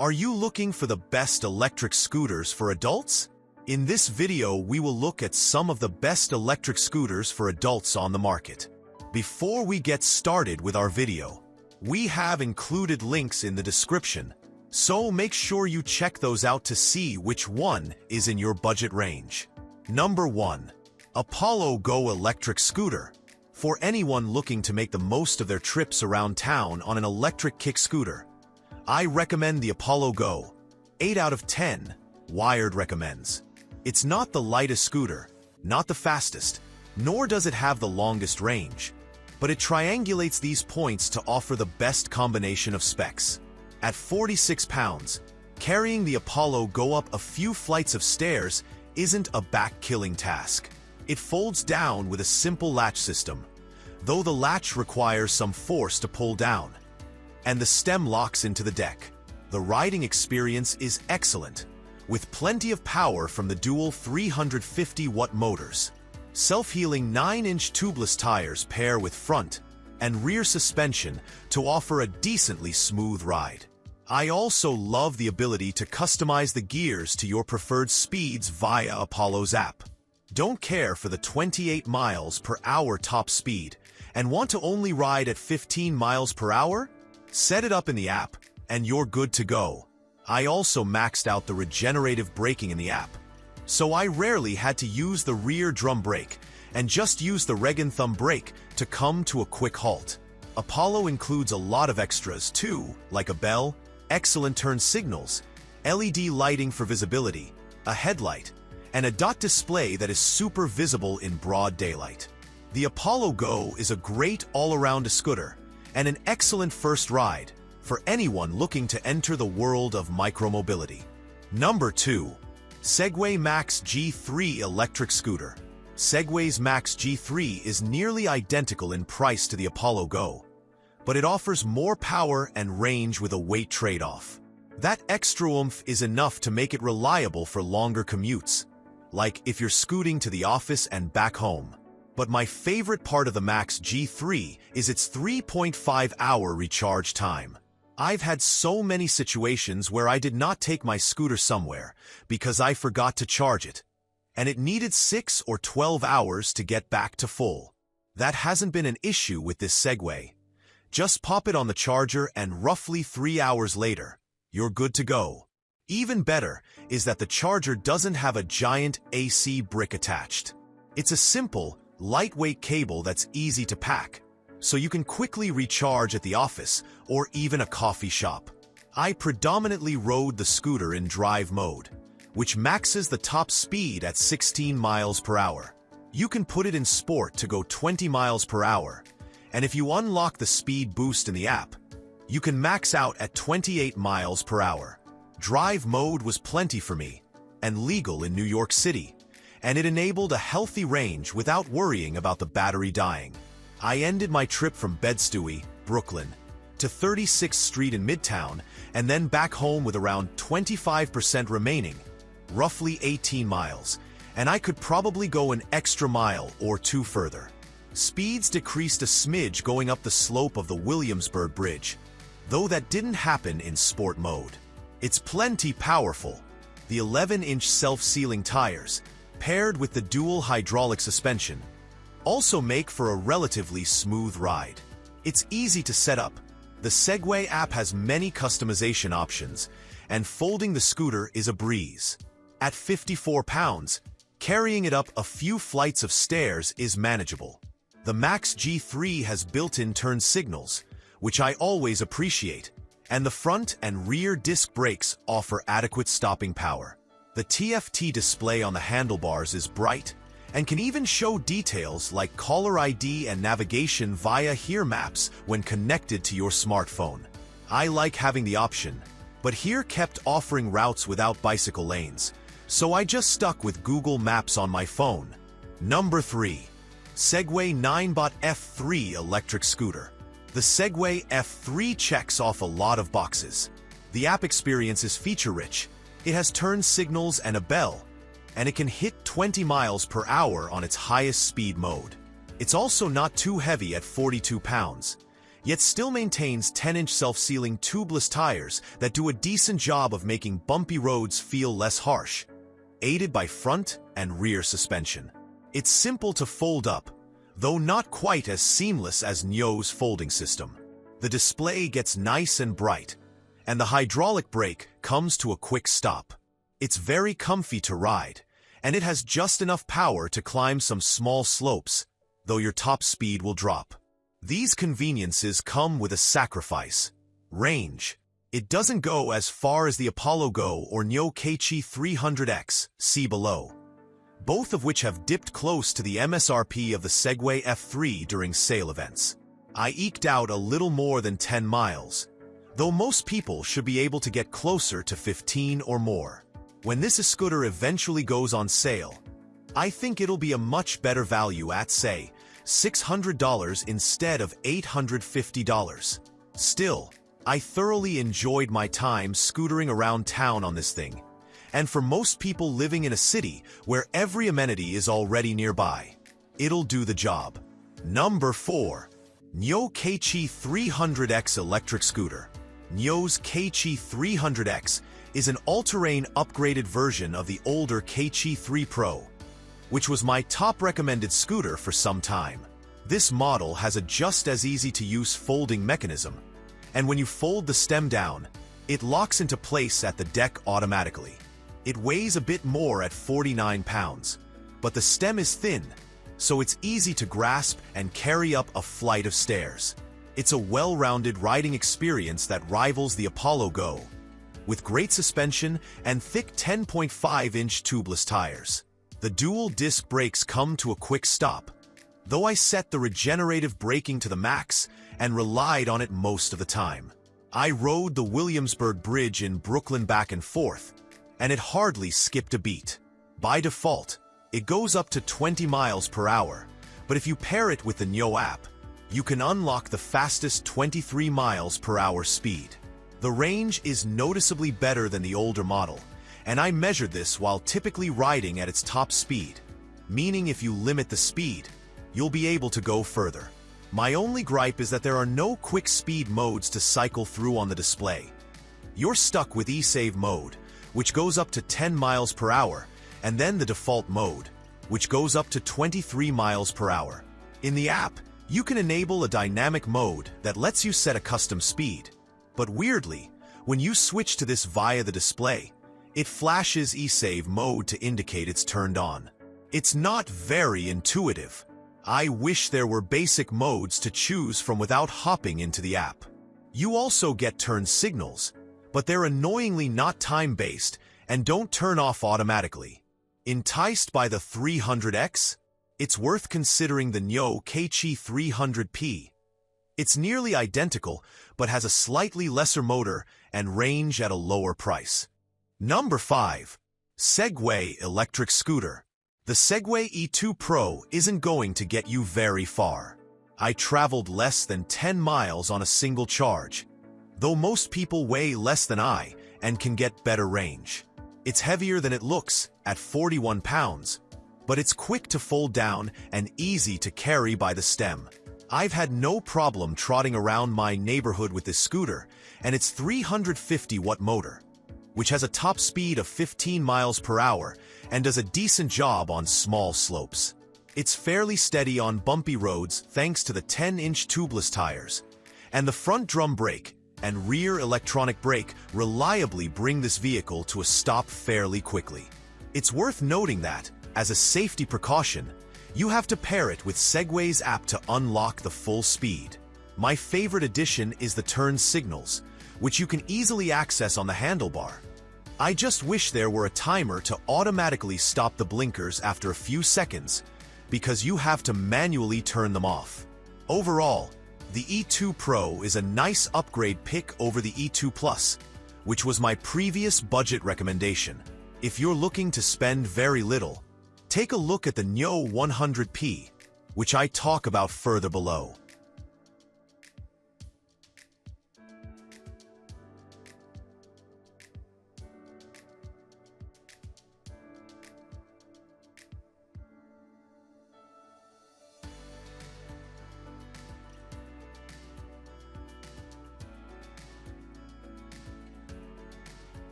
Are you looking for the best electric scooters for adults? In this video, we will look at some of the best electric scooters for adults on the market. Before we get started with our video, we have included links in the description, so make sure you check those out to see which one is in your budget range. Number 1. Apollo Go Electric Scooter. For anyone looking to make the most of their trips around town on an electric kick scooter, I recommend the Apollo Go. 8 out of 10, Wired recommends. It's not the lightest scooter, not the fastest, nor does it have the longest range, but it triangulates these points to offer the best combination of specs. At 46 pounds, carrying the Apollo Go up a few flights of stairs isn't a back-killing task. It folds down with a simple latch system, though the latch requires some force to pull down, and the stem locks into the deck. The riding experience is excellent, with plenty of power from the dual 350-watt motors. Self-healing 9-inch tubeless tires pair with front and rear suspension to offer a decently smooth ride. I also love the ability to customize the gears to your preferred speeds via Apollo's app. Don't care for the 28 miles per hour top speed and want to only ride at 15 miles per hour? Set it up in the app, and you're good to go. I also maxed out the regenerative braking in the app, so I rarely had to use the rear drum brake and just use the reg and thumb brake to come to a quick halt. Apollo includes a lot of extras too, like a bell, excellent turn signals, LED lighting for visibility, a headlight, and a dot display that is super visible in broad daylight. The Apollo Go is a great all-around scooter and an excellent first ride for anyone looking to enter the world of micromobility. Number 2. Segway Max G3 Electric Scooter. Segway's Max G3 is nearly identical in price to the Apollo Go, but it offers more power and range with a weight trade-off. That extra oomph is enough to make it reliable for longer commutes, like if you're scooting to the office and back home. But my favorite part of the Max G3 is its 3.5-hour recharge time. I've had so many situations where I did not take my scooter somewhere because I forgot to charge it, and it needed 6 or 12 hours to get back to full. That hasn't been an issue with this Segway. Just pop it on the charger and roughly 3 hours later, you're good to go. Even better is that the charger doesn't have a giant AC brick attached. It's a simple, lightweight cable that's easy to pack, so you can quickly recharge at the office or even a coffee shop. I predominantly rode the scooter in drive mode, which maxes the top speed at 16 miles per hour. You can put it in sport to go 20 miles per hour, and if you unlock the speed boost in the app, you can max out at 28 miles per hour. Drive mode was plenty for me, and legal in New York City, and it enabled a healthy range without worrying about the battery dying. I ended my trip from Bed-Stuy, Brooklyn, to 36th Street in Midtown, and then back home with around 25% remaining, roughly 18 miles, and I could probably go an extra mile or two further. Speeds decreased a smidge going up the slope of the Williamsburg Bridge, though that didn't happen in sport mode. It's plenty powerful. The 11-inch self-sealing tires, paired with the dual hydraulic suspension, also make for a relatively smooth ride. It's easy to set up. The Segway app has many customization options, and folding the scooter is a breeze. At 54 pounds, carrying it up a few flights of stairs is manageable. The Max G3 has built-in turn signals, which I always appreciate, and the front and rear disc brakes offer adequate stopping power. The TFT display on the handlebars is bright and can even show details like caller ID and navigation via Here Maps when connected to your smartphone. I like having the option, but Here kept offering routes without bicycle lanes, so I just stuck with Google Maps on my phone. Number 3. Segway Ninebot F3 Electric Scooter. The Segway F3 checks off a lot of boxes. The app experience is feature-rich. It has turn signals and a bell, and it can hit 20 miles per hour on its highest speed mode. It's also not too heavy at 42 pounds, yet still maintains 10-inch self-sealing tubeless tires that do a decent job of making bumpy roads feel less harsh, aided by front and rear suspension. It's simple to fold up, though not quite as seamless as Niu's folding system. The display gets nice and bright, and the hydraulic brake comes to a quick stop. It's very comfy to ride, and it has just enough power to climb some small slopes, though your top speed will drop. These conveniences come with a sacrifice: range. It doesn't go as far as the Apollo Go or Niu KQi 300X, see below, both of which have dipped close to the MSRP of the Segway F3 during sale events. I eked out a little more than 10 miles, though most people should be able to get closer to 15 or more. When this scooter eventually goes on sale, I think it'll be a much better value at, say, $600 instead of $850. Still, I thoroughly enjoyed my time scootering around town on this thing, and for most people living in a city where every amenity is already nearby, it'll do the job. Number 4. Niu KQi 300X Electric Scooter. Niu's KQi 300X is an all-terrain upgraded version of the older KQi 3 Pro, which was my top recommended scooter for some time. This model has a just as easy-to-use folding mechanism, and when you fold the stem down, it locks into place at the deck automatically. It weighs a bit more at 49 pounds, but the stem is thin, so it's easy to grasp and carry up a flight of stairs. It's a well-rounded riding experience that rivals the Apollo Go, with great suspension and thick 10.5-inch tubeless tires. The dual-disc brakes come to a quick stop, though I set the regenerative braking to the max and relied on it most of the time. I rode the Williamsburg Bridge in Brooklyn back and forth, and it hardly skipped a beat. By default, it goes up to 20 miles per hour, but if you pair it with the Niu app, you can unlock the fastest 23 miles per hour speed. The range is noticeably better than the older model, and I measured this while typically riding at its top speed, meaning if you limit the speed, you'll be able to go further. My only gripe is that there are no quick speed modes to cycle through on the display. You're stuck with eSave mode, which goes up to 10 miles per hour, and then the default mode, which goes up to 23 miles per hour. In the app, you can enable a dynamic mode that lets you set a custom speed. But weirdly, when you switch to this via the display, it flashes eSave mode to indicate it's turned on. It's not very intuitive. I wish there were basic modes to choose from without hopping into the app. You also get turn signals, but they're annoyingly not time-based and don't turn off automatically. Enticed by the 300X? It's worth considering the Niu KQi 300P. It's nearly identical, but has a slightly lesser motor and range at a lower price. Number 5. Segway Electric Scooter. The Segway E2 Pro isn't going to get you very far. I traveled less than 10 miles on a single charge, though most people weigh less than I and can get better range. It's heavier than it looks, at 41 pounds, but it's quick to fold down and easy to carry by the stem. I've had no problem trotting around my neighborhood with this scooter and its 350-watt motor, which has a top speed of 15 miles per hour and does a decent job on small slopes. It's fairly steady on bumpy roads thanks to the 10-inch tubeless tires, and the front drum brake and rear electronic brake reliably bring this vehicle to a stop fairly quickly. It's worth noting that, as a safety precaution, you have to pair it with Segway's app to unlock the full speed. My favorite addition is the turn signals, which you can easily access on the handlebar. I just wish there were a timer to automatically stop the blinkers after a few seconds, because you have to manually turn them off. Overall, the E2 Pro is a nice upgrade pick over the E2 Plus, which was my previous budget recommendation. If you're looking to spend very little, take a look at the Niu 100P, which I talk about further below.